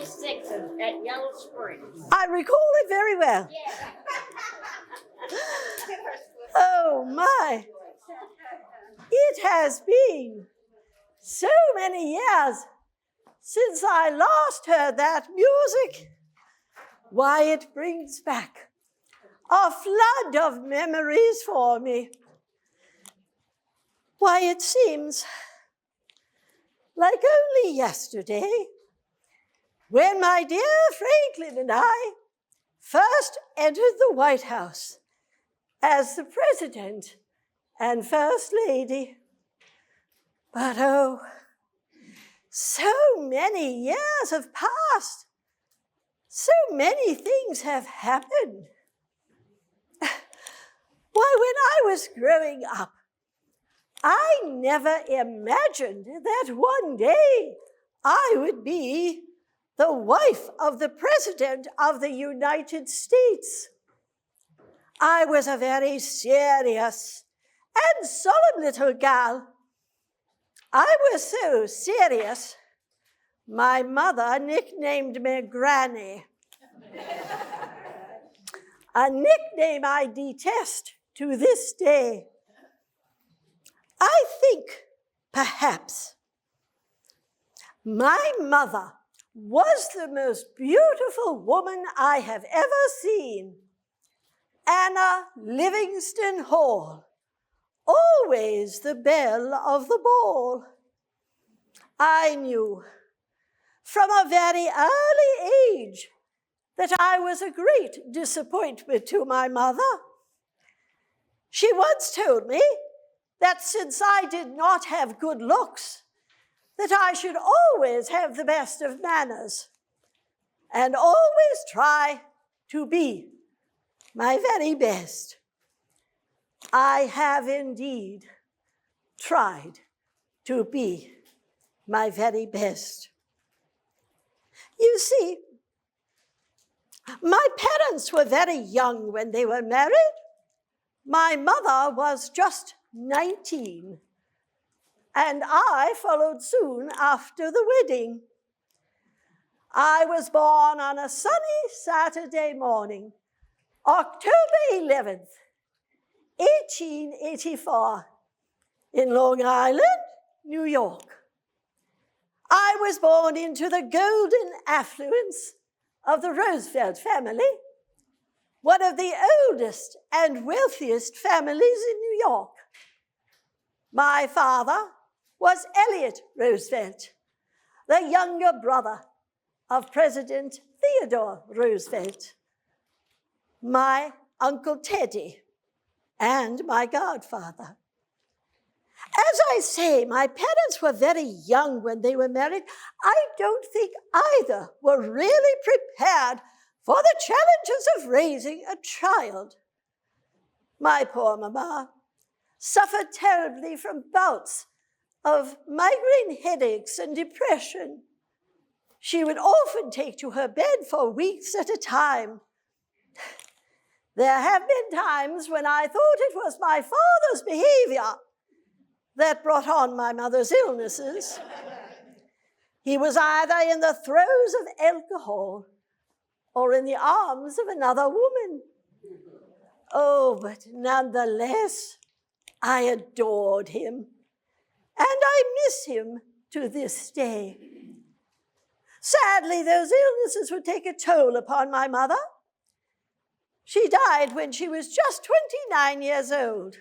26th at Yellow Springs. I recall it very well. Yeah. Oh my. It has been so many years since I last heard that music. Why, it brings back a flood of memories for me. Why, it seems like only yesterday when my dear Franklin and I first entered the White House as the President and First Lady. But oh, so many years have passed. So many things have happened. Why, when I was growing up, I never imagined that one day I would be the wife of the President of the United States. I was a very serious and solemn little gal. I was so serious, my mother nicknamed me Granny. A nickname I detest to this day. I think, perhaps, my mother was the most beautiful woman I have ever seen. Anna Livingston Hall, always the belle of the ball. I knew from a very early age that I was a great disappointment to my mother. She once told me that since I did not have good looks, that I should always have the best of manners and always try to be my very best. I have indeed tried to be my very best. You see, my parents were very young when they were married. My mother was just 19, and I followed soon after the wedding. I was born on a sunny Saturday morning, October 11th, 1884, in Long Island, New York. I was born into the golden affluence of the Roosevelt family, one of the oldest and wealthiest families in New York. My father was Elliott Roosevelt, the younger brother of President Theodore Roosevelt, my Uncle Teddy, and my godfather. As I say, my parents were very young when they were married. I don't think either were really prepared for the challenges of raising a child. My poor mama suffered terribly from bouts of migraine headaches and depression. She would often take to her bed for weeks at a time. There have been times when I thought it was my father's behavior that brought on my mother's illnesses. He was either in the throes of alcohol or in the arms of another woman. Oh, but nonetheless, I adored him, and I miss him to this day. Sadly, those illnesses would take a toll upon my mother. She died when she was just 29 years old.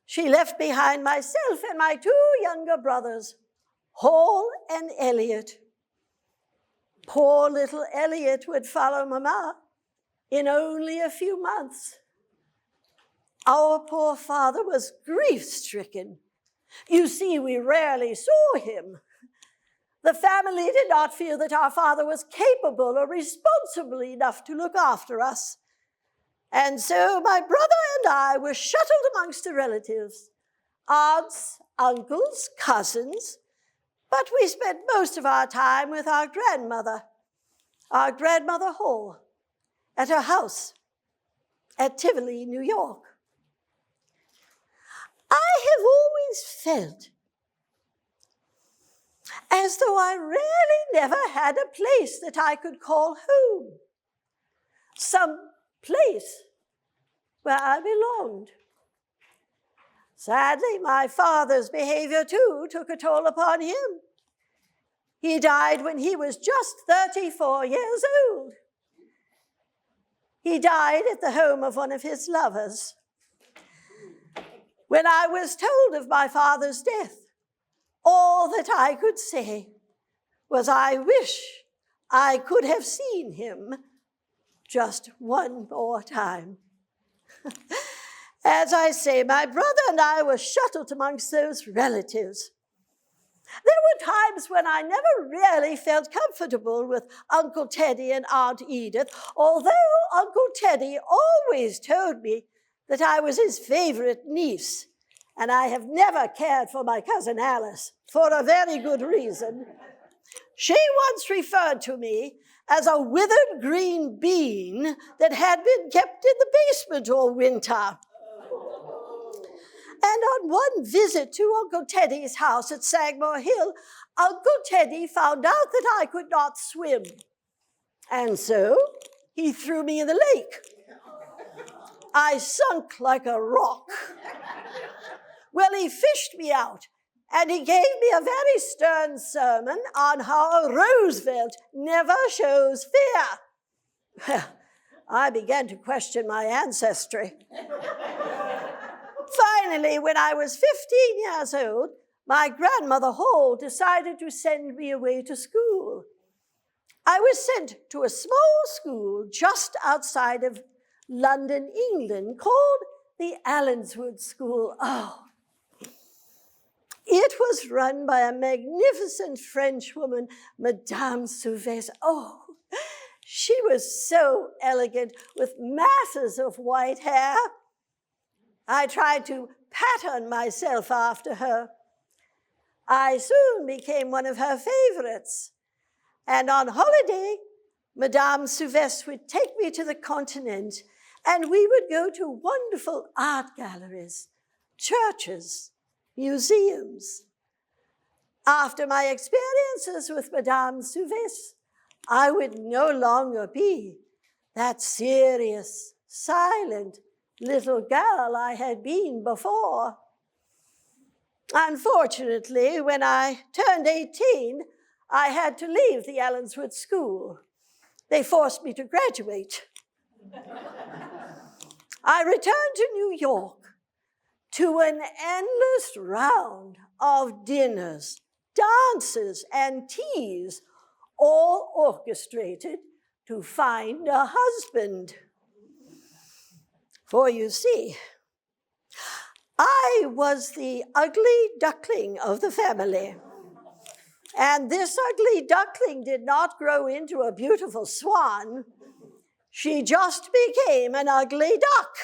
She left behind myself and my two younger brothers, Hall and Elliot. Poor little Elliot would follow Mama in only a few months. Our poor father was grief-stricken. You see, we rarely saw him. The family did not feel that our father was capable or responsible enough to look after us. And so my brother and I were shuttled amongst the relatives, aunts, uncles, cousins, but we spent most of our time with our grandmother Hall, at her house at Tivoli, New York. I have always felt as though I really never had a place that I could call home, some place where I belonged. Sadly, my father's behavior, too, took a toll upon him. He died when he was just 34 years old. He died at the home of one of his lovers. When I was told of my father's death, all that I could say was, I wish I could have seen him just one more time. As I say, my brother and I were shuttled amongst those relatives. There were times when I never really felt comfortable with Uncle Teddy and Aunt Edith, although Uncle Teddy always told me that I was his favorite niece, and I have never cared for my cousin Alice, for a very good reason. She once referred to me as a withered green bean that had been kept in the basement all winter. And on one visit to Uncle Teddy's house at Sagamore Hill, Uncle Teddy found out that I could not swim. And so he threw me in the lake. I sunk like a rock. Well, he fished me out, and he gave me a very stern sermon on how Roosevelt never shows fear. Well, I began to question my ancestry. Finally, when I was 15 years old, my grandmother Hall decided to send me away to school. I was sent to a small school just outside of London, England, called the Allenswood School. Oh, it was run by a magnificent French woman, Madame Souvestre. Oh, she was so elegant with masses of white hair. I tried to pattern myself after her. I soon became one of her favorites. And on holiday, Madame Souvestre would take me to the continent, and we would go to wonderful art galleries, churches, museums. After my experiences with Madame Souvestre, I would no longer be that serious, silent little girl I had been before. Unfortunately, when I turned 18, I had to leave the Allenswood School. They forced me to graduate. I returned to New York, to an endless round of dinners, dances, and teas, all orchestrated to find a husband. For you see, I was the ugly duckling of the family. And this ugly duckling did not grow into a beautiful swan. She just became an ugly duck.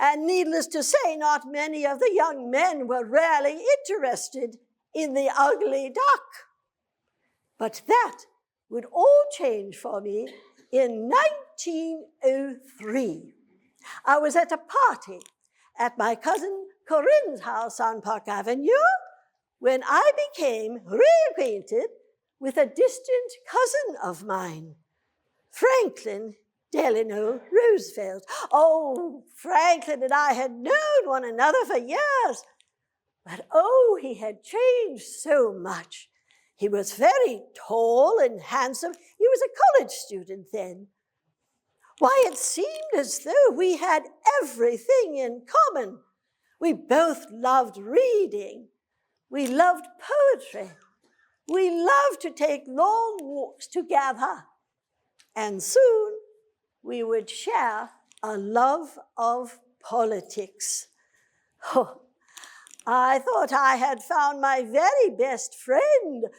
And needless to say, not many of the young men were really interested in the ugly duck. But that would all change for me in 1903. I was at a party at my cousin Corinne's house on Park Avenue when I became reacquainted with a distant cousin of mine, Franklin Delano Roosevelt. Oh, Franklin and I had known one another for years, but oh, he had changed so much. He was very tall and handsome. He was a college student then. Why, it seemed as though we had everything in common. We both loved reading. We loved poetry. We loved to take long walks together. And soon we would share a love of politics. Oh, I thought I had found my very best friend.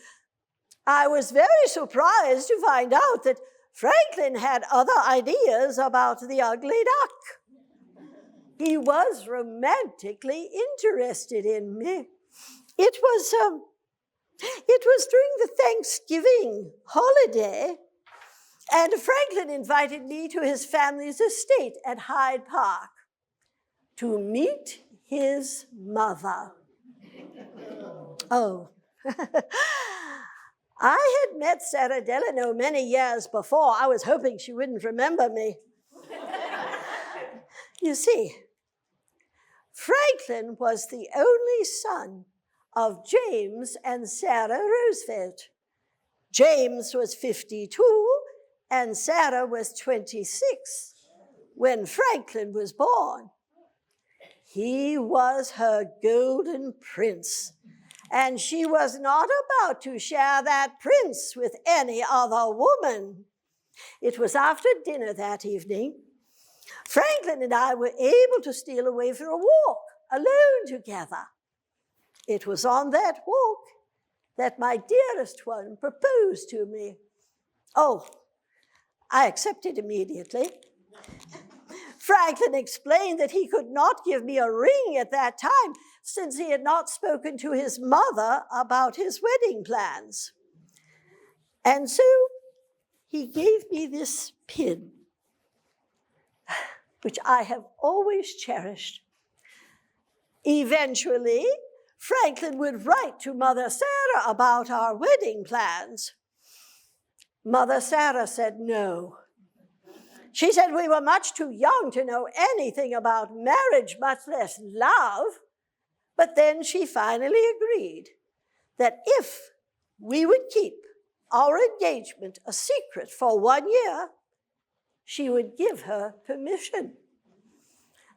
I was very surprised to find out that Franklin had other ideas about the ugly duck. He was romantically interested in me. It was during the Thanksgiving holiday, and Franklin invited me to his family's estate at Hyde Park to meet his mother. Oh, I had met Sarah Delano many years before. I was hoping she wouldn't remember me. You see, Franklin was the only son of James and Sarah Roosevelt. James was 52 and Sarah was 26 when Franklin was born. He was her golden prince, and she was not about to share that prince with any other woman. It was after dinner that evening. Franklin and I were able to steal away for a walk, alone together. It was on that walk that my dearest one proposed to me. Oh, I accepted immediately. Franklin explained that he could not give me a ring at that time since he had not spoken to his mother about his wedding plans. And so he gave me this pin, which I have always cherished. Eventually, Franklin would write to Mother Sarah about our wedding plans. Mother Sarah said no. She said we were much too young to know anything about marriage, much less love. But then she finally agreed that if we would keep our engagement a secret for 1 year, she would give her permission.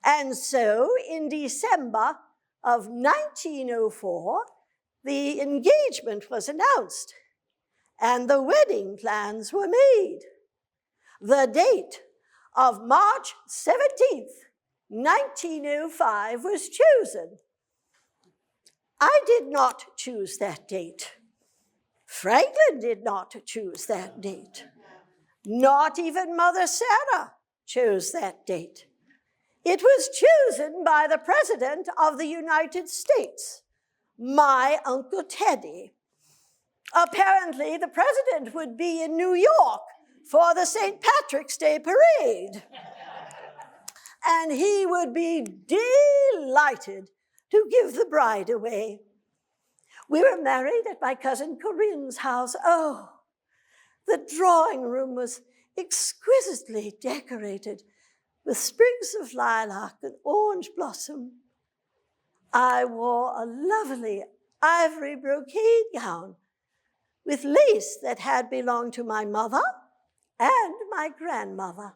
And so in December of 1904, the engagement was announced and the wedding plans were made. The date of March 17th, 1905 was chosen. I did not choose that date. Franklin did not choose that date. Not even Mother Sarah chose that date. It was chosen by the President of the United States, my Uncle Teddy. Apparently, the President would be in New York for the St. Patrick's Day parade. And he would be delighted to give the bride away. We were married at my cousin Corinne's house. Oh, the drawing room was exquisitely decorated with sprigs of lilac and orange blossom. I wore a lovely ivory brocade gown with lace that had belonged to my mother and my grandmother.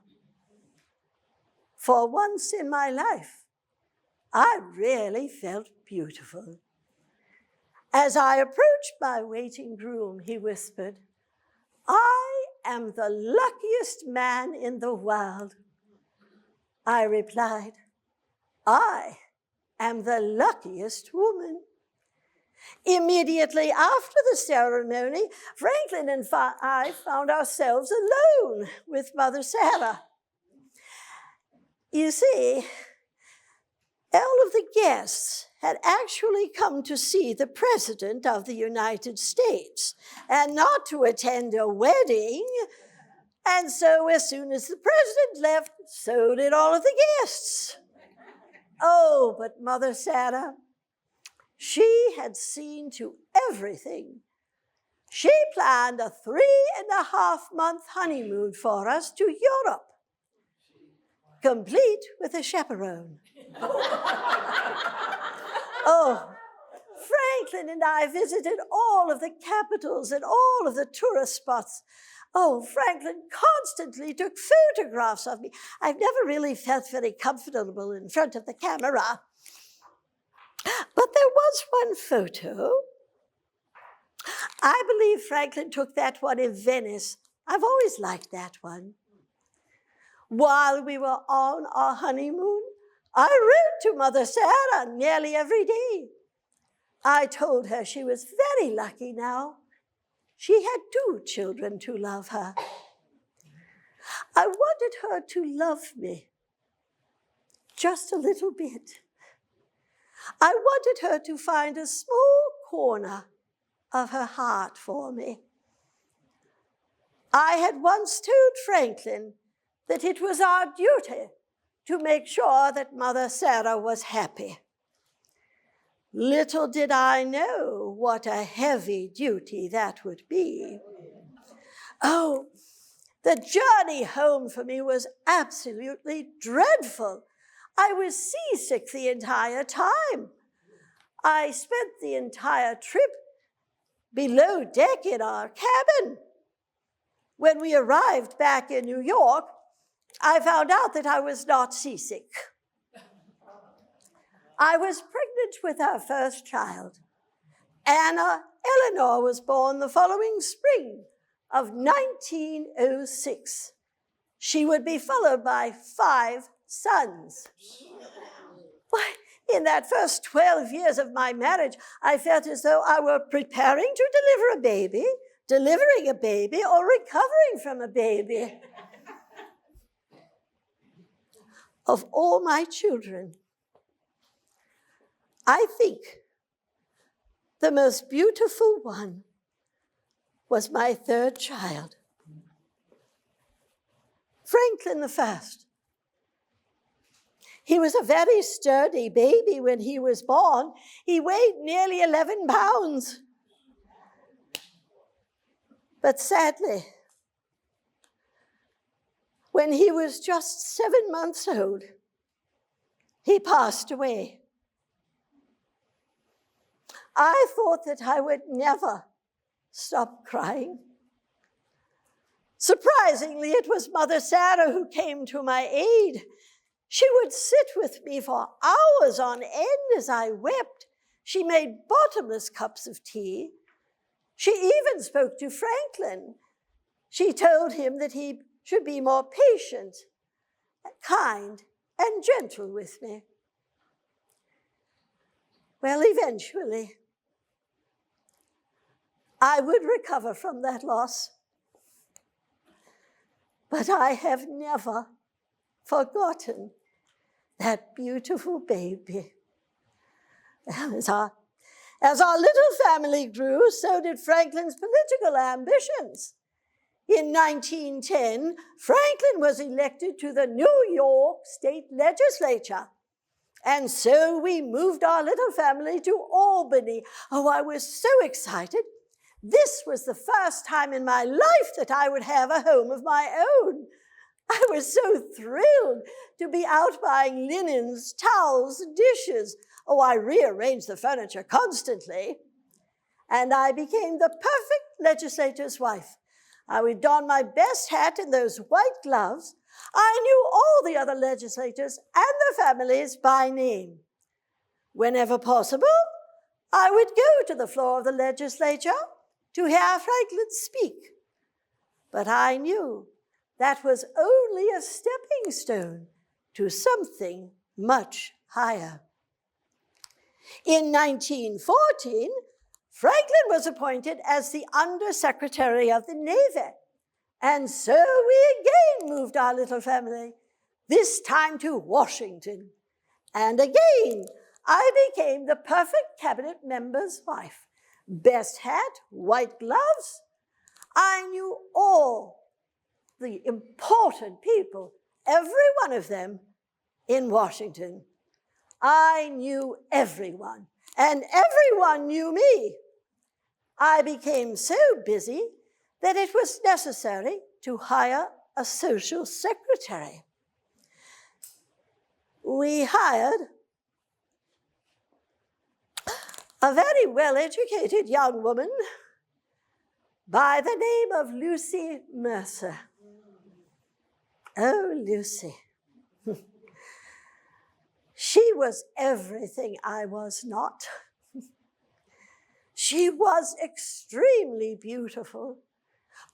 For once in my life, I really felt beautiful. As I approached my waiting groom, he whispered, "I am the luckiest man in the world." I replied, "I am the luckiest woman." Immediately after the ceremony, Franklin and I found ourselves alone with Mother Sarah. You see, all of the guests had actually come to see the President of the United States and not to attend a wedding. And so as soon as the President left, so did all of the guests. Oh, but Mother Sarah, she had seen to everything. She planned a 3.5-month honeymoon for us to Europe, complete with a chaperone. Oh, Franklin and I visited all of the capitals and all of the tourist spots. Oh, Franklin constantly took photographs of me. I've never really felt very comfortable in front of the camera. But there was one photo. I believe Franklin took that one in Venice. I've always liked that one. While we were on our honeymoon, I wrote to Mother Sarah nearly every day. I told her she was very lucky now. She had 2 children to love her. I wanted her to love me just a little bit. I wanted her to find a small corner of her heart for me. I had once told Franklin that it was our duty to make sure that Mother Sarah was happy. Little did I know what a heavy duty that would be. Oh, the journey home for me was absolutely dreadful. I was seasick the entire time. I spent the entire trip below deck in our cabin. When we arrived back in New York, I found out that I was not seasick. I was pregnant with our first child. Anna Eleanor was born the following spring of 1906. She would be followed by 5 sons. Why, in that first 12 years of my marriage, I felt as though I were preparing to deliver a baby, delivering a baby, or recovering from a baby. Of all my children, I think the most beautiful one was my third child, Franklin the First. He was a very sturdy baby when he was born. He weighed nearly 11 pounds. But sadly, when he was just 7 months old, he passed away. I thought that I would never stop crying. Surprisingly, it was Mother Sarah who came to my aid. She would sit with me for hours on end as I wept. She made bottomless cups of tea. She even spoke to Franklin. She told him that he should be more patient, kind, and gentle with me. Well, eventually, I would recover from that loss. But I have never forgotten that beautiful baby. As our little family grew, so did Franklin's political ambitions. In 1910, Franklin was elected to the New York State Legislature. And so we moved our little family to Albany. Oh, I was so excited. This was the first time in my life that I would have a home of my own. I was so thrilled to be out buying linens, towels, dishes. Oh, I rearranged the furniture constantly. And I became the perfect legislator's wife. I would don my best hat and those white gloves. I knew all the other legislators and their families by name. Whenever possible, I would go to the floor of the legislature to hear Franklin speak. But I knew that was only a stepping stone to something much higher. In 1914, Franklin was appointed as the Undersecretary of the Navy. And so we again moved our little family, this time to Washington. And again, I became the perfect cabinet member's wife. Best hat, white gloves. I knew all the important people, every one of them, in Washington. I knew everyone, and everyone knew me. I became so busy that it was necessary to hire a social secretary. We hired a very well-educated young woman by the name of Lucy Mercer. Oh, Lucy. She was everything I was not. She was extremely beautiful.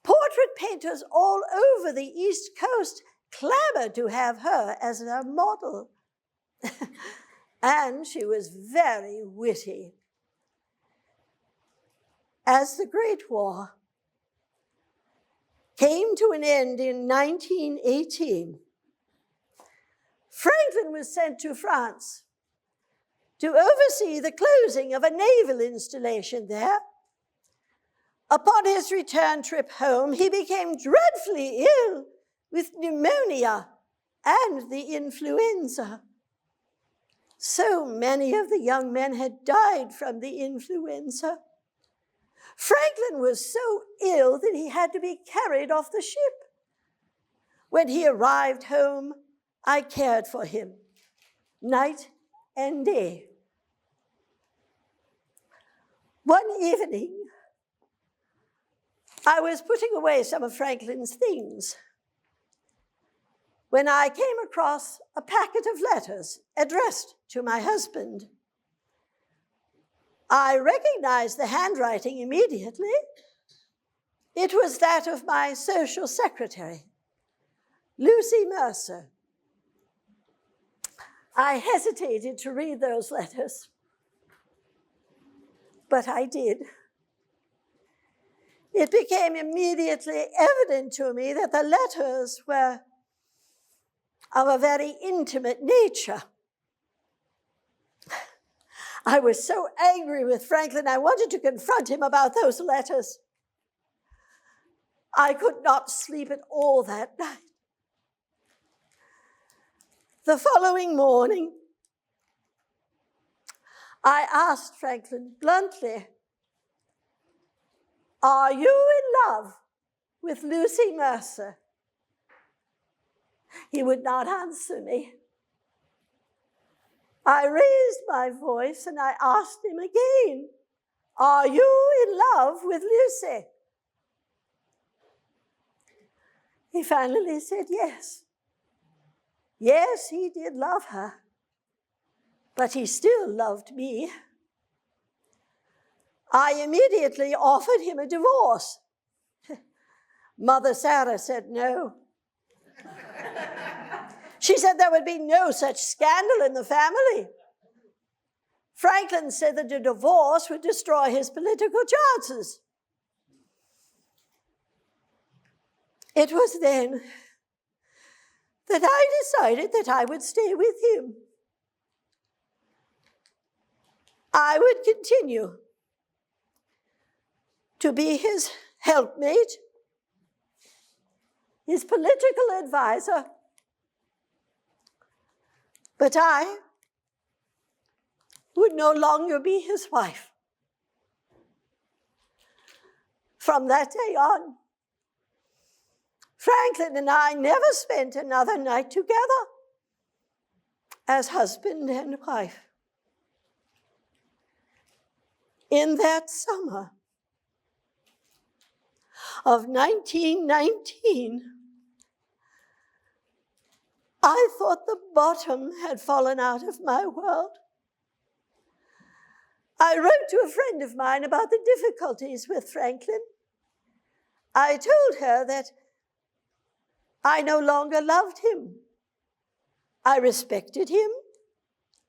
Portrait painters all over the East Coast clamored to have her as their model. And she was very witty. As the Great War came to an end in 1918, Franklin was sent to France to oversee the closing of a naval installation there. Upon his return trip home, he became dreadfully ill with pneumonia and the influenza. So many of the young men had died from the influenza. Franklin was so ill that he had to be carried off the ship. When he arrived home, I cared for him night and day. One evening, I was putting away some of Franklin's things when I came across a packet of letters addressed to my husband. I recognized the handwriting immediately. It was that of my social secretary, Lucy Mercer. I hesitated to read those letters, but I did. It became immediately evident to me that the letters were of a very intimate nature. I was so angry with Franklin, I wanted to confront him about those letters. I could not sleep at all that night. The following morning, I asked Franklin bluntly, "Are you in love with Lucy Mercer?" He would not answer me. I raised my voice and I asked him again, "Are you in love with Lucy?" He finally said yes. Yes, he did love her, but he still loved me. I immediately offered him a divorce. Mother Sarah said no. She said there would be no such scandal in the family. Franklin said that a divorce would destroy his political chances. It was then that I decided that I would stay with him. I would continue to be his helpmate, his political advisor, but I would no longer be his wife. From that day on, Franklin and I never spent another night together as husband and wife. In that summer of 1919, I thought the bottom had fallen out of my world. I wrote to a friend of mine about the difficulties with Franklin. I told her that I no longer loved him. I respected him.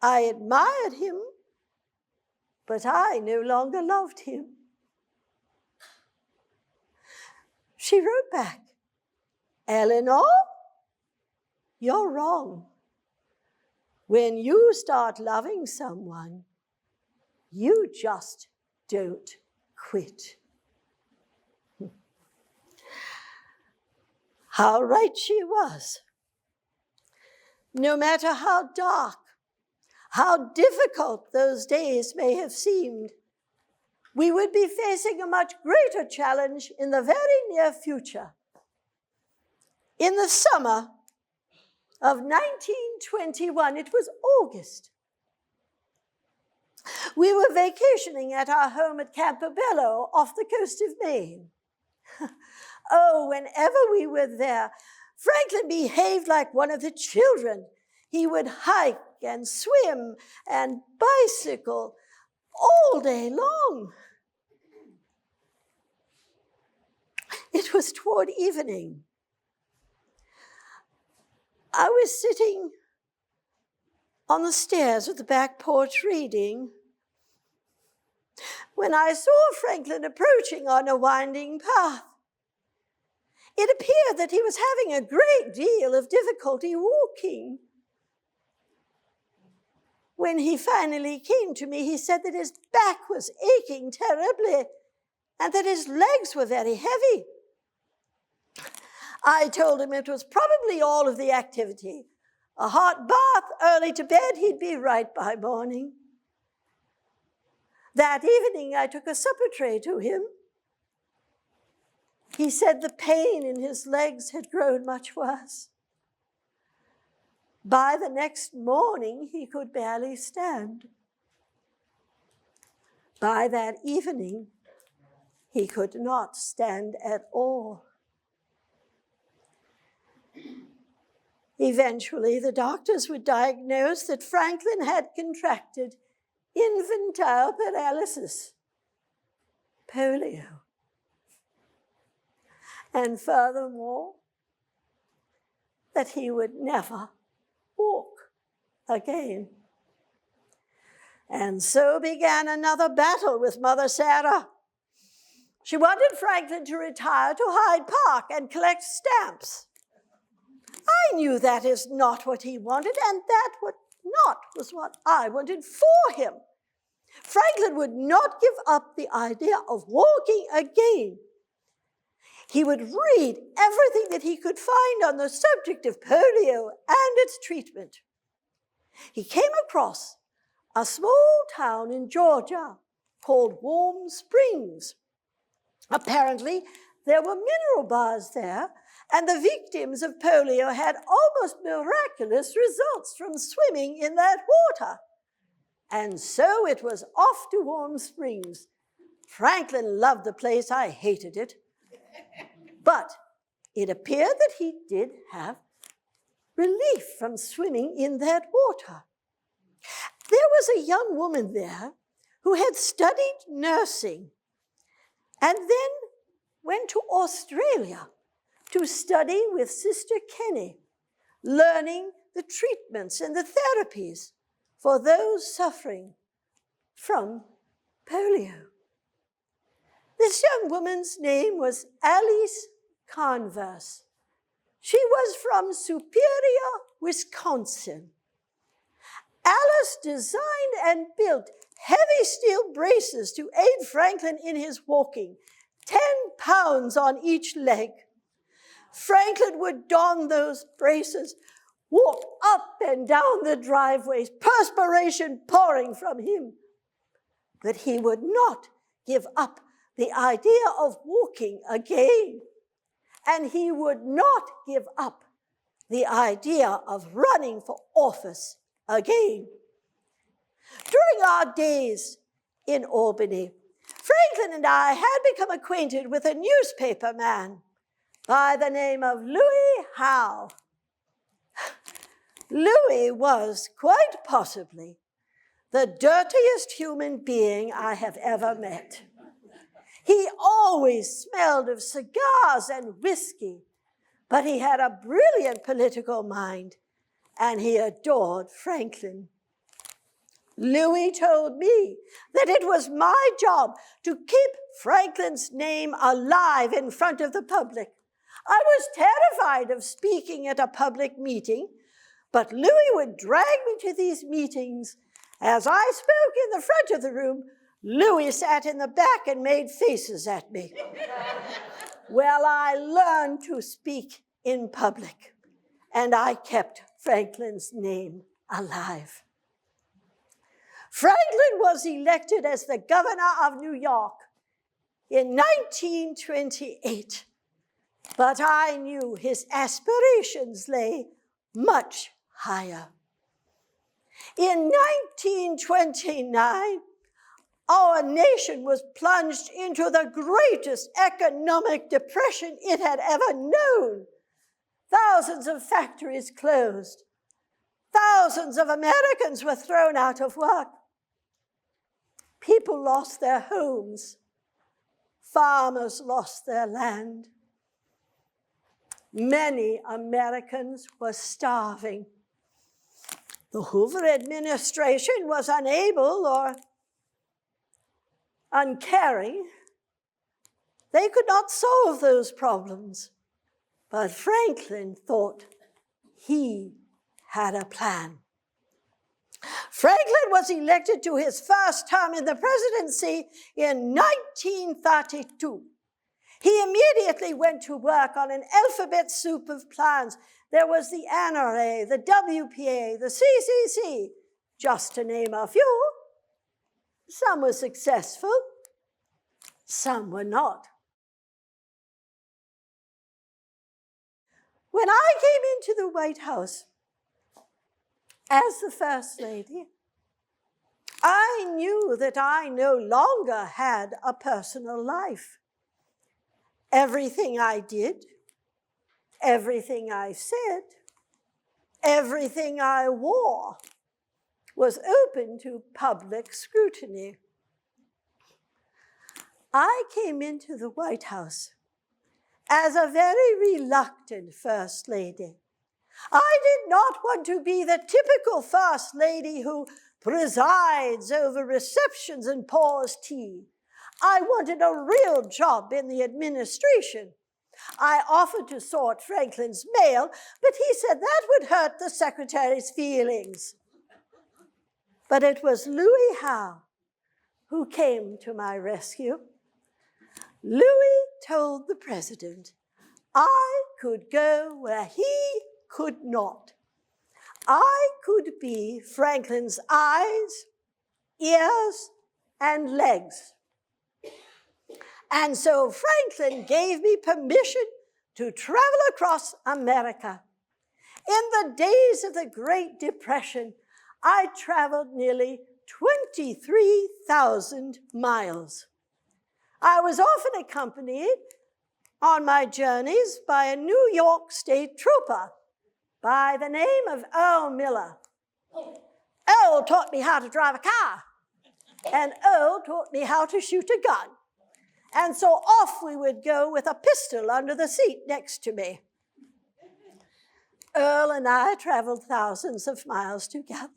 I admired him. But I no longer loved him. She wrote back, "Eleanor, you're wrong. When you start loving someone, you just don't quit." How right she was. No matter how dark, how difficult those days may have seemed, we would be facing a much greater challenge in the very near future. In the summer of 1921, it was August, we were vacationing at our home at Campobello off the coast of Maine. Oh, whenever we were there, Franklin behaved like one of the children. He would hike and swim and bicycle all day long. It was toward evening. I was sitting on the stairs of the back porch reading when I saw Franklin approaching on a winding path. It appeared that he was having a great deal of difficulty walking. When he finally came to me, he said that his back was aching terribly and that his legs were very heavy. I told him it was probably all of the activity a hot bath, early to bed, he'd be right by morning. That evening, I took a supper tray to him. He said the pain in his legs had grown much worse. By the next morning, he could barely stand. By that evening, he could not stand at all. Eventually, the doctors would diagnose that Franklin had contracted infantile paralysis, polio. And furthermore, that he would never walk again. And so began another battle with Mother Sarah. She wanted Franklin to retire to Hyde Park and collect stamps. I knew that is not what he wanted, and that was what I wanted for him. Franklin would not give up the idea of walking again. He would read everything that he could find on the subject of polio and its treatment. He came across a small town in Georgia called Warm Springs. Apparently, there were mineral bars there, and the victims of polio had almost miraculous results from swimming in that water. And so it was off to Warm Springs. Franklin loved the place. I hated it. But it appeared that he did have relief from swimming in that water. There was a young woman there who had studied nursing and then went to Australia to study with Sister Kenny, learning the treatments and the therapies for those suffering from polio. This young woman's name was Alice Converse. She was from Superior, Wisconsin. Alice designed and built heavy steel braces to aid Franklin in his walking, 10 pounds on each leg. Franklin would don those braces, walk up and down the driveways, perspiration pouring from him. But he would not give up the idea of walking again. And he would not give up the idea of running for office again. During our days in Albany, Franklin and I had become acquainted with a newspaper man by the name of Louis Howe. Louis was quite possibly the dirtiest human being I have ever met. He always smelled of cigars and whiskey, but he had a brilliant political mind, and he adored Franklin. Louis told me that it was my job to keep Franklin's name alive in front of the public. I was terrified of speaking at a public meeting, but Louis would drag me to these meetings. As I spoke in the front of the room, Louis sat in the back and made faces at me. Well, I learned to speak in public, and I kept Franklin's name alive. Franklin was elected as the governor of New York in 1928, but I knew his aspirations lay much higher. In 1929, our nation was plunged into the greatest economic depression it had ever known. Thousands of factories closed. Thousands of Americans were thrown out of work. People lost their homes. Farmers lost their land. Many Americans were starving. The Hoover administration was unable or uncaring. They could not solve those problems. But Franklin thought he had a plan. Franklin was elected to his first term in the presidency in 1932. He immediately went to work on an alphabet soup of plans. There was the NRA, the WPA, the CCC, just to name a few. Some were successful, some were not. When I came into the White House as the First Lady, I knew that I no longer had a personal life. Everything I did, everything I said, everything I wore was open to public scrutiny. I came into the White House as a very reluctant First Lady. I did not want to be the typical First Lady who presides over receptions and pours tea. I wanted a real job in the administration. I offered to sort Franklin's mail, but he said that would hurt the secretary's feelings. But it was Louis Howe who came to my rescue. Louis told the president I could go where he could not. I could be Franklin's eyes, ears, and legs. And so Franklin gave me permission to travel across America. In the days of the Great Depression, I traveled nearly 23,000 miles. I was often accompanied on my journeys by a New York State trooper by the name of Earl Miller. Earl taught me how to drive a car, and Earl taught me how to shoot a gun. And so off we would go with a pistol under the seat next to me. Earl and I traveled thousands of miles together.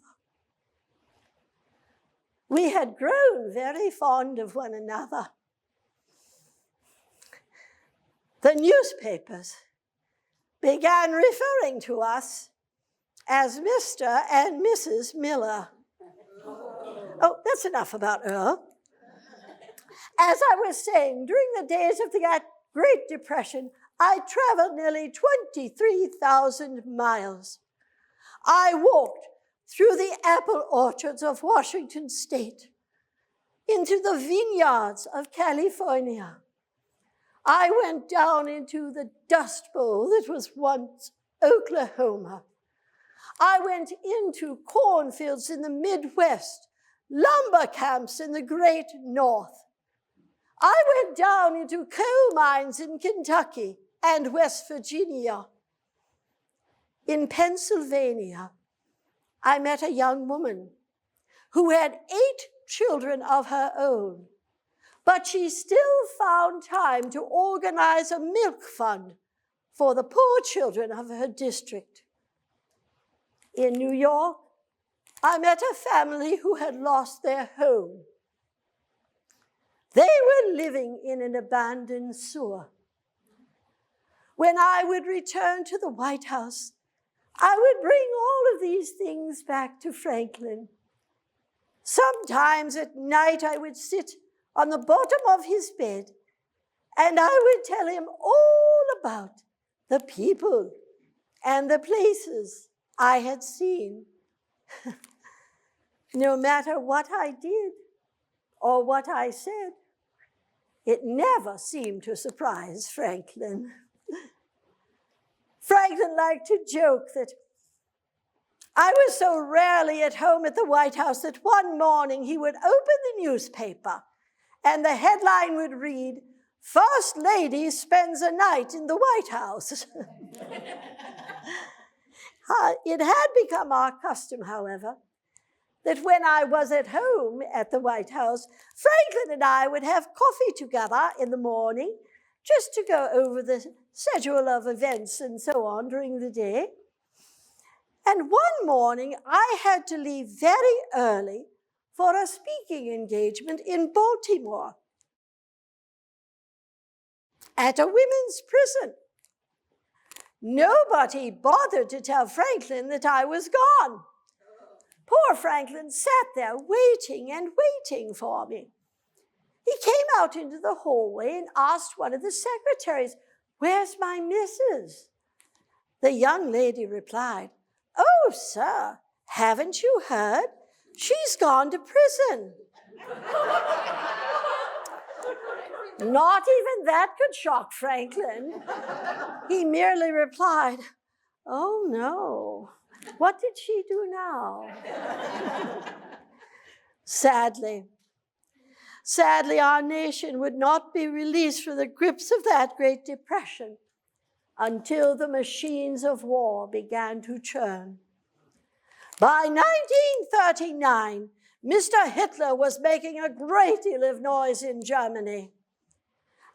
We had grown very fond of one another. The newspapers began referring to us as Mr. and Mrs. Miller. Oh, that's enough about Earl. As I was saying, during the days of the Great Depression, I traveled nearly 23,000 miles. I walked through the apple orchards of Washington State, into the vineyards of California. I went down into the Dust Bowl that was once Oklahoma. I went into cornfields in the Midwest, lumber camps in the Great North. I went down into coal mines in Kentucky and West Virginia. In Pennsylvania, I met a young woman who had 8 children of her own, but she still found time to organize a milk fund for the poor children of her district. In New York, I met a family who had lost their home. They were living in an abandoned sewer. When I would return to the White House, I would bring all of these things back to Franklin. Sometimes at night I would sit on the bottom of his bed and I would tell him all about the people and the places I had seen. No matter what I did or what I said, it never seemed to surprise Franklin. Franklin liked to joke that I was so rarely at home at the White House that one morning he would open the newspaper and the headline would read, "First Lady spends a night in the White House." It had become our custom, however, that when I was at home at the White House, Franklin and I would have coffee together in the morning just to go over the schedule of events and so on during the day. And one morning, I had to leave very early for a speaking engagement in Baltimore at a women's prison. Nobody bothered to tell Franklin that I was gone. Poor Franklin sat there waiting and waiting for me. He came out into the hallway and asked one of the secretaries, "Where's my missus?" The young lady replied, "Oh, sir, haven't you heard? She's gone to prison." Not even that could shock Franklin. He merely replied, "Oh, no. What did she do now?" Sadly, our nation would not be released from the grips of that Great Depression until the machines of war began to churn. By 1939, Mr. Hitler was making a great deal of noise in Germany.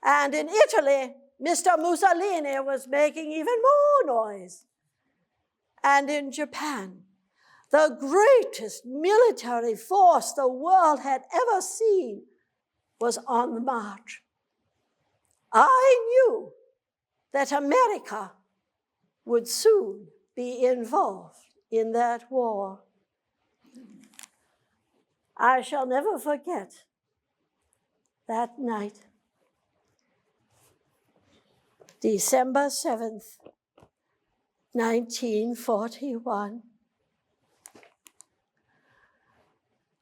And in Italy, Mr. Mussolini was making even more noise. And in Japan, the greatest military force the world had ever seen was on the march. I knew that America would soon be involved in that war. I shall never forget that night. December 7th, 1941.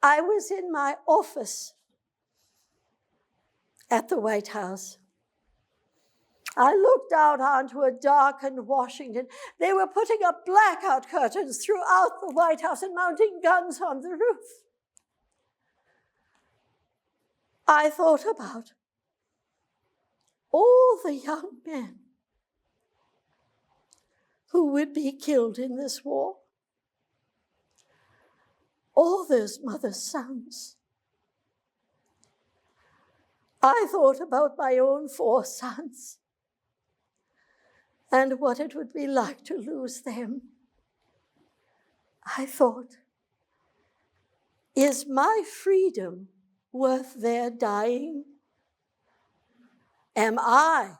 I was in my office at the White House. I looked out onto a darkened Washington. They were putting up blackout curtains throughout the White House and mounting guns on the roof. I thought about all the young men who would be killed in this war. All those mothers' sons. I thought about my own 4 sons and what it would be like to lose them. I thought, is my freedom worth their dying? Am I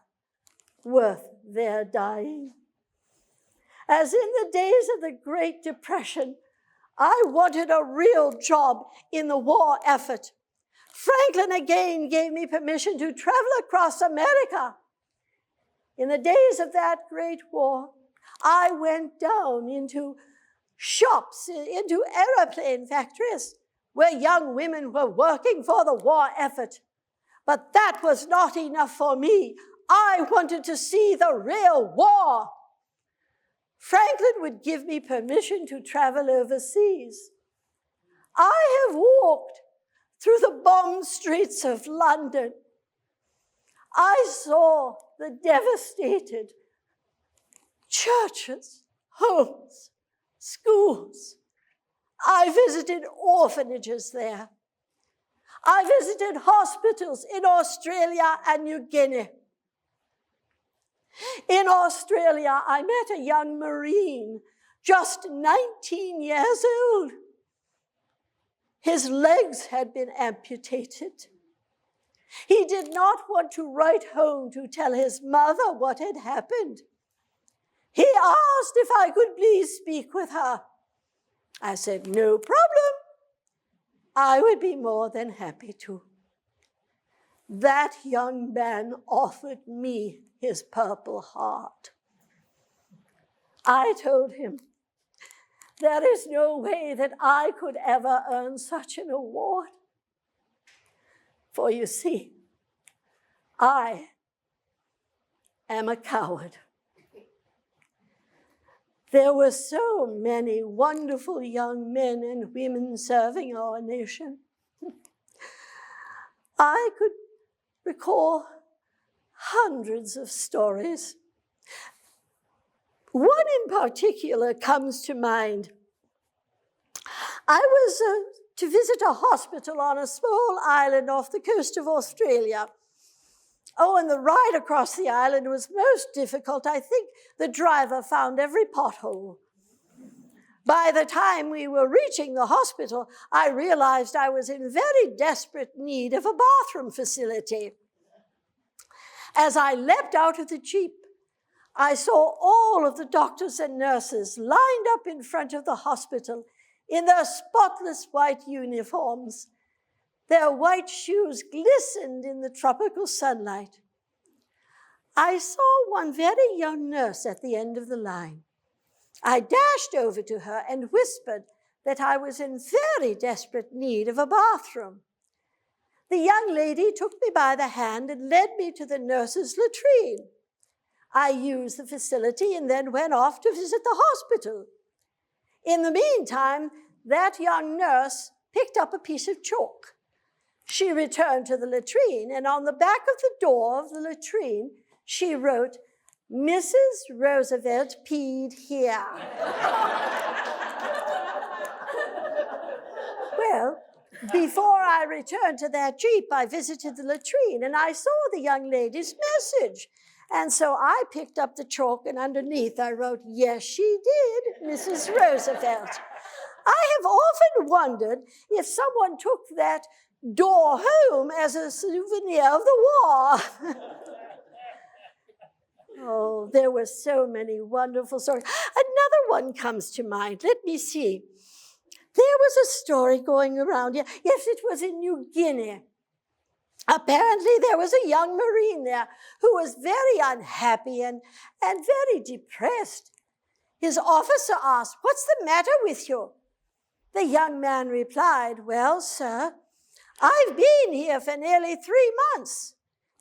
worth their dying? As in the days of the Great Depression, I wanted a real job in the war effort. Franklin again gave me permission to travel across America. In the days of that great war, I went down into shops, into airplane factories, where young women were working for the war effort. But that was not enough for me. I wanted to see the real war. Franklin would give me permission to travel overseas. I have walked through the bombed streets of London. I saw the devastated churches, homes, schools. I visited orphanages there. I visited hospitals in Australia and New Guinea. In Australia, I met a young Marine, just 19 years old. His legs had been amputated. He did not want to write home to tell his mother what had happened. He asked if I could please speak with her. I said, no problem. I would be more than happy to. That young man offered me his Purple Heart. I told him, there is no way that I could ever earn such an award. For you see, I am a coward. There were so many wonderful young men and women serving our nation. I could recall hundreds of stories. One in particular comes to mind. I was to visit a hospital on a small island off the coast of Australia. Oh, and the ride across the island was most difficult. I think the driver found every pothole. By the time we were reaching the hospital, I realized I was in very desperate need of a bathroom facility. As I leapt out of the Jeep, I saw all of the doctors and nurses lined up in front of the hospital in their spotless white uniforms. Their white shoes glistened in the tropical sunlight. I saw one very young nurse at the end of the line. I dashed over to her and whispered that I was in very desperate need of a bathroom. The young lady took me by the hand and led me to the nurse's latrine. I used the facility and then went off to visit the hospital. In the meantime, that young nurse picked up a piece of chalk. She returned to the latrine, and on the back of the door of the latrine, she wrote, "Mrs. Roosevelt peed here." Well, before I returned to that Jeep, I visited the latrine, and I saw the young lady's message. And so I picked up the chalk, and underneath I wrote, "Yes, she did, Mrs. Roosevelt." I have often wondered if someone took that door home as a souvenir of the war. Oh, there were so many wonderful stories. Another one comes to mind. Let me see. There was a story going around here. Yes, it was in New Guinea. Apparently, there was a young Marine there who was very unhappy and very depressed. His officer asked, "What's the matter with you?" The young man replied, "Well, sir, I've been here for nearly 3 months,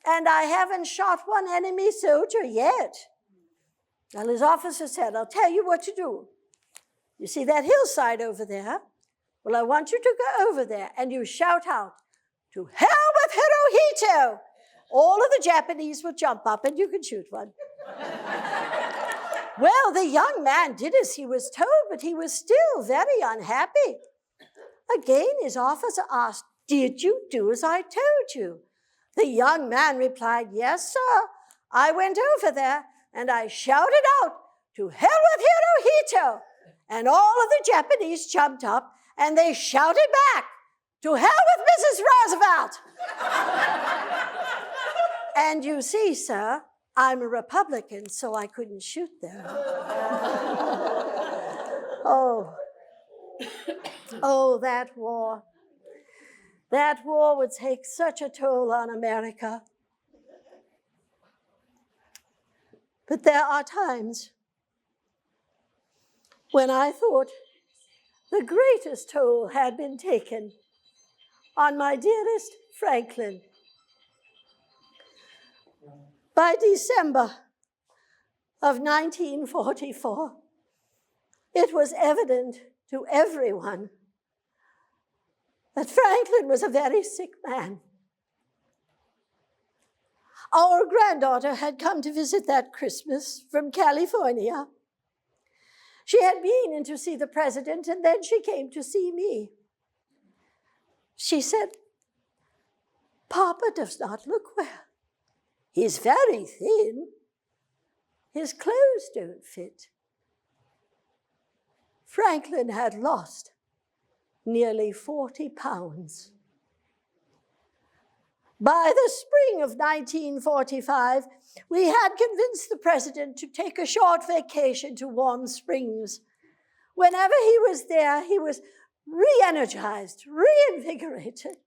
and I haven't shot one enemy soldier yet." Well, his officer said, "I'll tell you what to do. You see that hillside over there? Well, I want you to go over there and you shout out, 'To hell with Hirohito!' All of the Japanese will jump up and you can shoot one." Well, the young man did as he was told, but he was still very unhappy. Again, his officer asked, "Did you do as I told you?" The young man replied, "Yes, sir. I went over there and I shouted out, 'To hell with Hirohito!' And all of the Japanese jumped up and they shouted back, 'To hell with Mrs. Roosevelt!'" And you see, sir, I'm a Republican, so I couldn't shoot them. Oh, that war. That war would take such a toll on America. But there are times when I thought the greatest toll had been taken on my dearest Franklin. By December of 1944, it was evident to everyone that Franklin was a very sick man. Our granddaughter had come to visit that Christmas from California. She had been in to see the president, and then she came to see me. She said, "Papa does not look well. He's very thin. His clothes don't fit." Franklin had lost nearly 40 pounds. By the spring of 1945, we had convinced the president to take a short vacation to Warm Springs. Whenever he was there, he was re-energized, reinvigorated.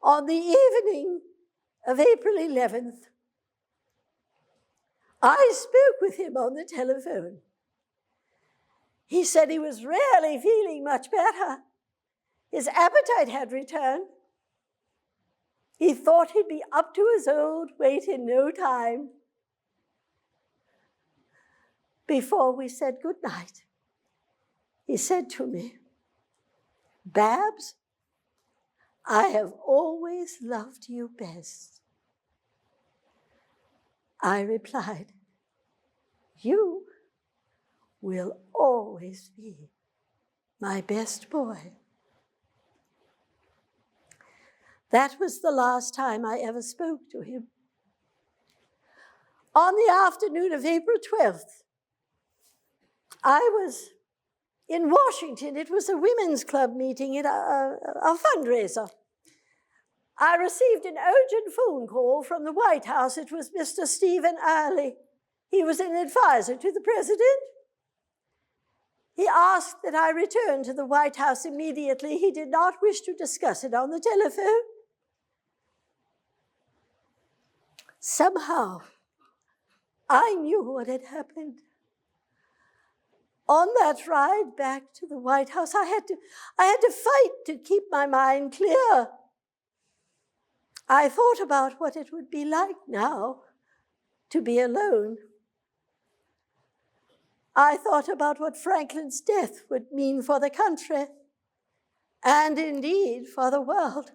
On the evening of April 11th, I spoke with him on the telephone. He said he was really feeling much better. His appetite had returned. He thought he'd be up to his old weight in no time. Before we said goodnight, he said to me, "Babs, I have always loved you best." I replied, "You will always be my best boy." That was the last time I ever spoke to him. On the afternoon of April 12th, I was in Washington. It was a women's club meeting, a fundraiser. I received an urgent phone call from the White House. It was Mr. Stephen Early. He was an advisor to the president. He asked that I return to the White House immediately. He did not wish to discuss it on the telephone. Somehow, I knew what had happened. On that ride back to the White House, I had to fight to keep my mind clear. I thought about what it would be like now to be alone. I thought about what Franklin's death would mean for the country, and indeed for the world.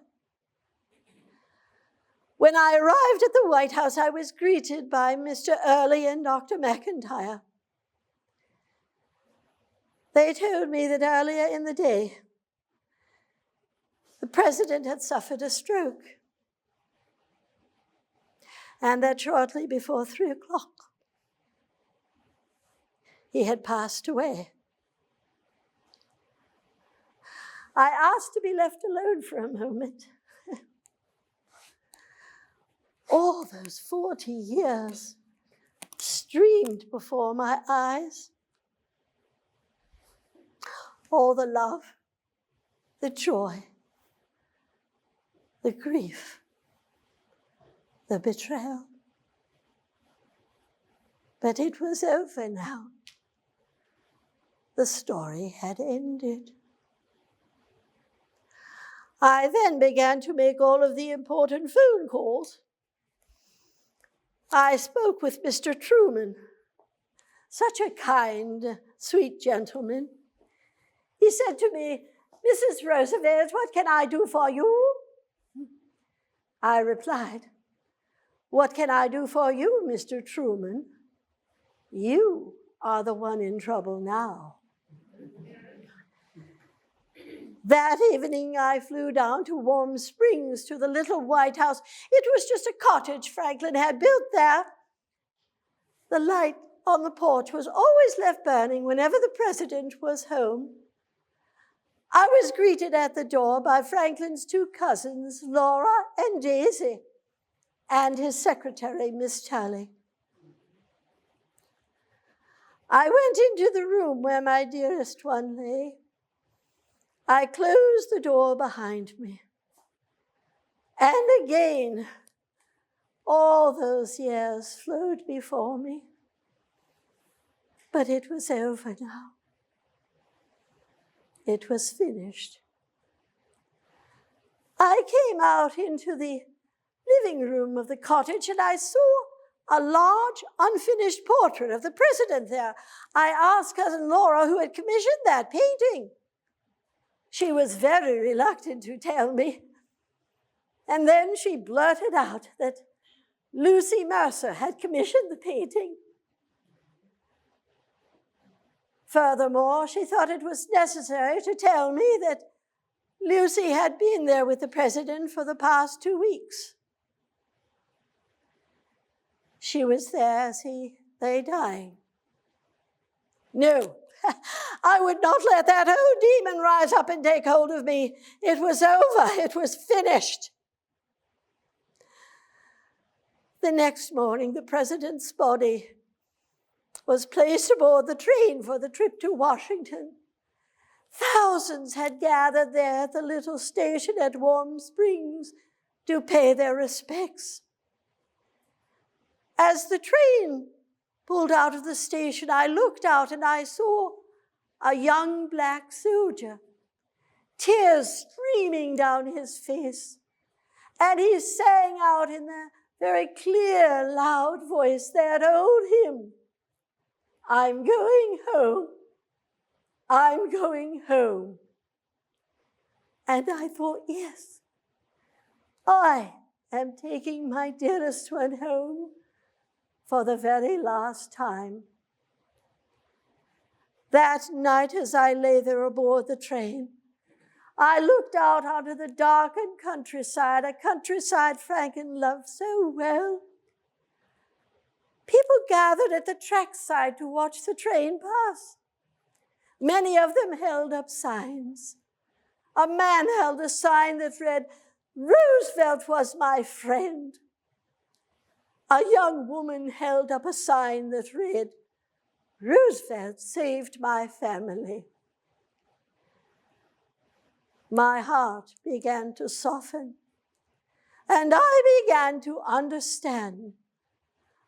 When I arrived at the White House, I was greeted by Mr. Early and Dr. McIntyre. They told me that earlier in the day, the president had suffered a stroke, and that shortly before 3 o'clock, he had passed away. I asked to be left alone for a moment. All those 40 years streamed before my eyes. All the love, the joy, the grief, the betrayal. But it was over now. The story had ended. I then began to make all of the important phone calls. I spoke with Mr. Truman, such a kind, sweet gentleman. He said to me, "Mrs. Roosevelt, what can I do for you?" I replied, "What can I do for you, Mr. Truman? You are the one in trouble now." That evening, I flew down to Warm Springs to the little White House. It was just a cottage Franklin had built there. The light on the porch was always left burning whenever the president was home. I was greeted at the door by Franklin's 2 cousins, Laura and Daisy, and his secretary, Miss Talley. I went into the room where my dearest one lay. I closed the door behind me. And again, all those years flowed before me. But it was over now. It was finished. I came out into the living room of the cottage and I saw a large, unfinished portrait of the president there. I asked Cousin Laura who had commissioned that painting. She was very reluctant to tell me. And then she blurted out that Lucy Mercer had commissioned the painting. Furthermore, she thought it was necessary to tell me that Lucy had been there with the president for the past 2 weeks. She was there as he lay dying. No, I would not let that old demon rise up and take hold of me. It was over. It was finished. The next morning, the president's body was placed aboard the train for the trip to Washington. Thousands had gathered there at the little station at Warm Springs to pay their respects. As the train pulled out of the station, I looked out and I saw a young black soldier, tears streaming down his face. And he sang out in a very clear, loud voice that old hymn, "I'm going home, I'm going home." And I thought, yes, I am taking my dearest one home for the very last time. That night as I lay there aboard the train, I looked out onto the darkened countryside, a countryside Franklin loved so well. People gathered at the trackside to watch the train pass. Many of them held up signs. A man held a sign that read, "Roosevelt was my friend." A young woman held up a sign that read, Roosevelt saved my family. My heart began to soften, and I began to understand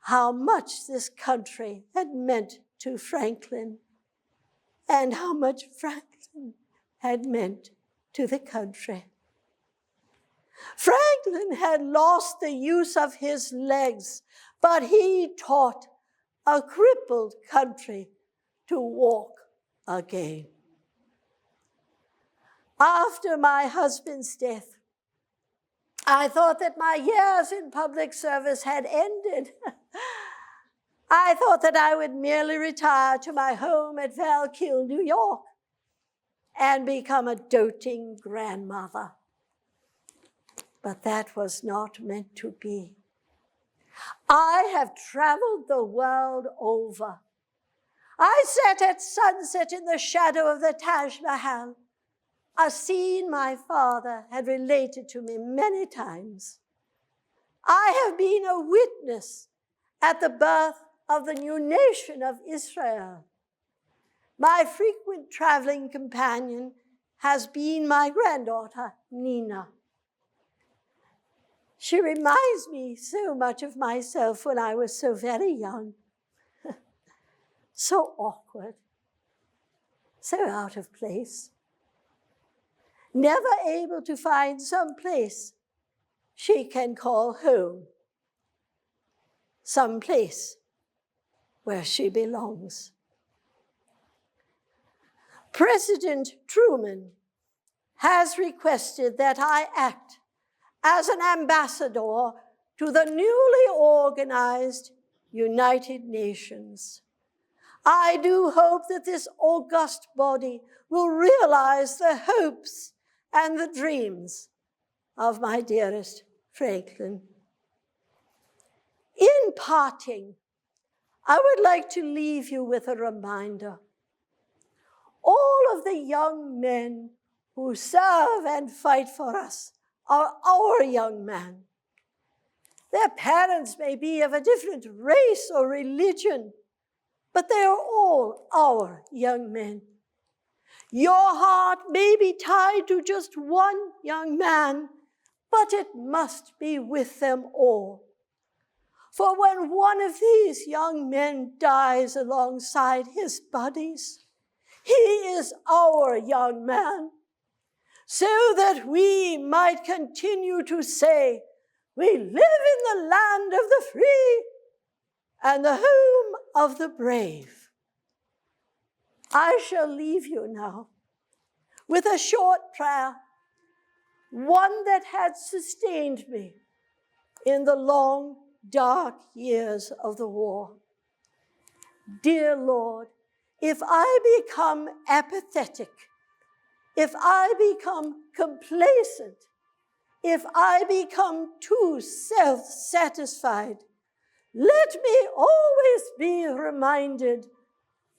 how much this country had meant to Franklin and how much Franklin had meant to the country. Franklin had lost the use of his legs, but he taught a crippled country to walk again. After my husband's death, I thought that my years in public service had ended. I thought that I would merely retire to my home at Valkill, New York, and become a doting grandmother. But that was not meant to be. I have traveled the world over. I sat at sunset in the shadow of the Taj Mahal, a scene my father had related to me many times. I have been a witness at the birth of the new nation of Israel. My frequent traveling companion has been my granddaughter, Nina. She reminds me so much of myself when I was so very young, so awkward, so out of place, never able to find some place she can call home, some place where she belongs. President Truman has requested that I act as an ambassador to the newly organized United Nations. I do hope that this august body will realize the hopes and the dreams of my dearest Franklin. In parting, I would like to leave you with a reminder. All of the young men who serve and fight for us are our young men. Their parents may be of a different race or religion, but they are all our young men. Your heart may be tied to just one young man, but it must be with them all. For when one of these young men dies alongside his buddies, he is our young man, so that we might continue to say, we live in the land of the free and the home of the brave. I shall leave you now with a short prayer, one that had sustained me in the long, dark years of the war. Dear Lord, if I become apathetic, if I become complacent, if I become too self-satisfied, let me always be reminded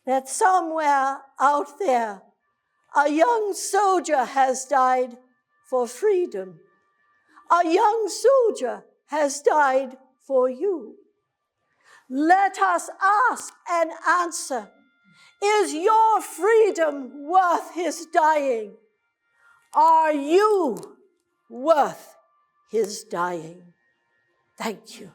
that somewhere out there, a young soldier has died for freedom. A young soldier has died for you. Let us ask and answer, is your freedom worth his dying? Are you worth his dying? Thank you.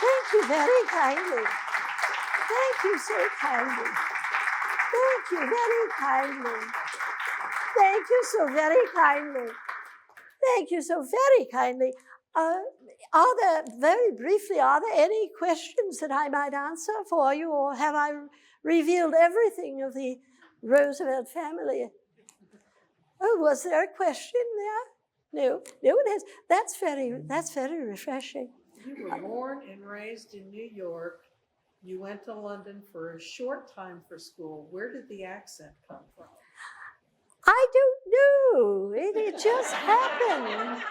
Thank you very kindly. Thank you so kindly. Thank you very kindly. Thank you so very kindly. Thank you so very kindly. Very briefly, are there any questions that I might answer for you, or have I revealed everything of the Roosevelt family? Oh, was there a question there? No one has. That's very refreshing. You were born and raised in New York. You went to London for a short time for school. Where did the accent come from? I don't know. It just happened.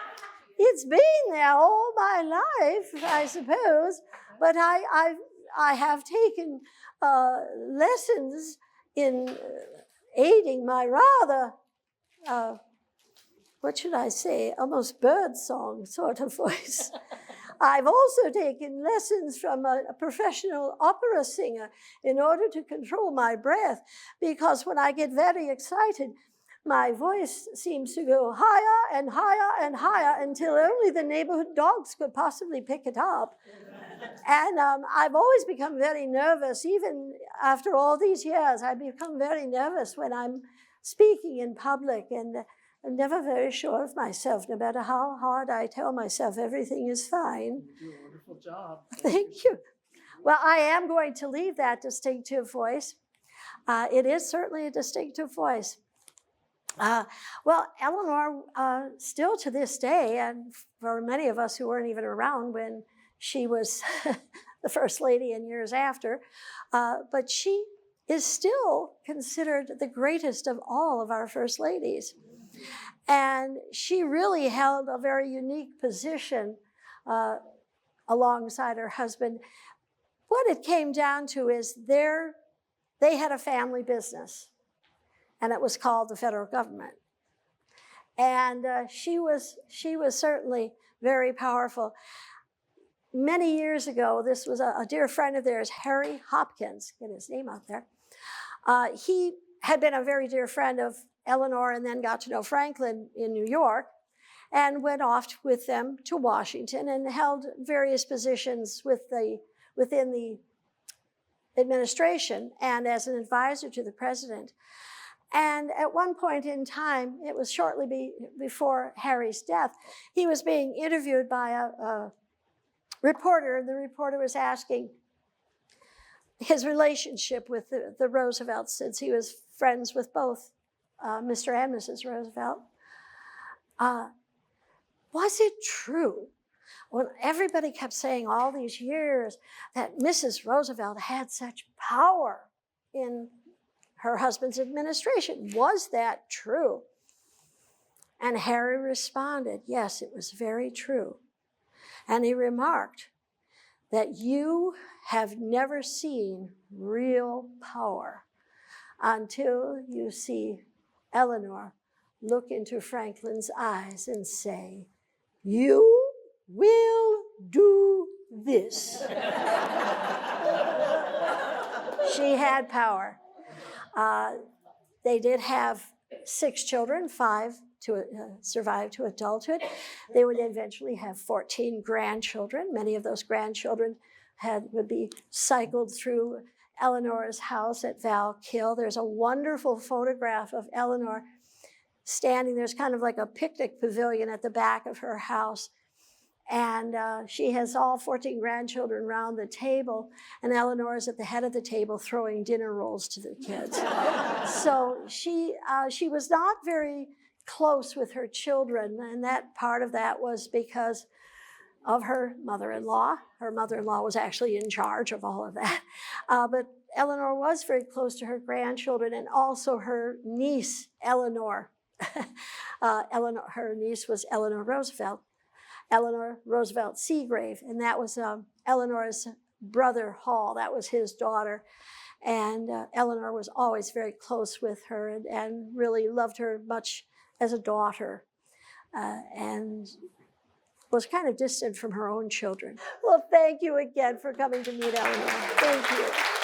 It's been there all my life, I suppose. But I have taken lessons in aiding my rather, what should I say, almost birdsong sort of voice. I've also taken lessons from a professional opera singer in order to control my breath, because when I get very excited, my voice seems to go higher and higher and higher until only the neighborhood dogs could possibly pick it up. And I've always become very nervous, even after all these years. I become very nervous when I'm speaking in public, and I'm never very sure of myself, no matter how hard I tell myself everything is fine. You do a wonderful job. Thank you. Well, I am going to leave that distinctive voice. It is certainly a distinctive voice. Well, Eleanor, still to this day, and for many of us who weren't even around when she was the first lady and years after, but she is still considered the greatest of all of our first ladies. And she really held a very unique position alongside her husband. What it came down to is they had a family business, and it was called the federal government. And she was certainly very powerful. Many years ago, this was a dear friend of theirs, Harry Hopkins, get his name out there. He had been a very dear friend of Eleanor and then got to know Franklin in New York and went off with them to Washington and held various positions within the administration and as an advisor to the president. And at one point in time, it was shortly before Harry's death, he was being interviewed by a reporter, and the reporter was asking his relationship with the Roosevelts, since he was friends with both Mr. and Mrs. Roosevelt. Was it true, when everybody kept saying all these years that Mrs. Roosevelt had such power in her husband's administration? Was that true? And Harry responded, yes, it was very true. And he remarked that you have never seen real power until you see Eleanor look into Franklin's eyes and say, you will do this. She had power. They did have 6 children, 5 to survive to adulthood. They would eventually have 14 grandchildren. Many of those grandchildren would be cycled through Eleanor's house at Valkill. There's a wonderful photograph of Eleanor standing. There's kind of like a picnic pavilion at the back of her house. And she has all 14 grandchildren around the table, and Eleanor is at the head of the table throwing dinner rolls to the kids. So she was not very close with her children, and that part of that was because of her mother-in-law. Her mother-in-law was actually in charge of all of that. But Eleanor was very close to her grandchildren, and also her niece, Eleanor. Her niece was Eleanor Roosevelt Seagrave, and that was Eleanor's brother, Hall. That was his daughter. And Eleanor was always very close with her and really loved her much as a daughter, and was kind of distant from her own children. Well, thank you again for coming to meet Eleanor. Thank you.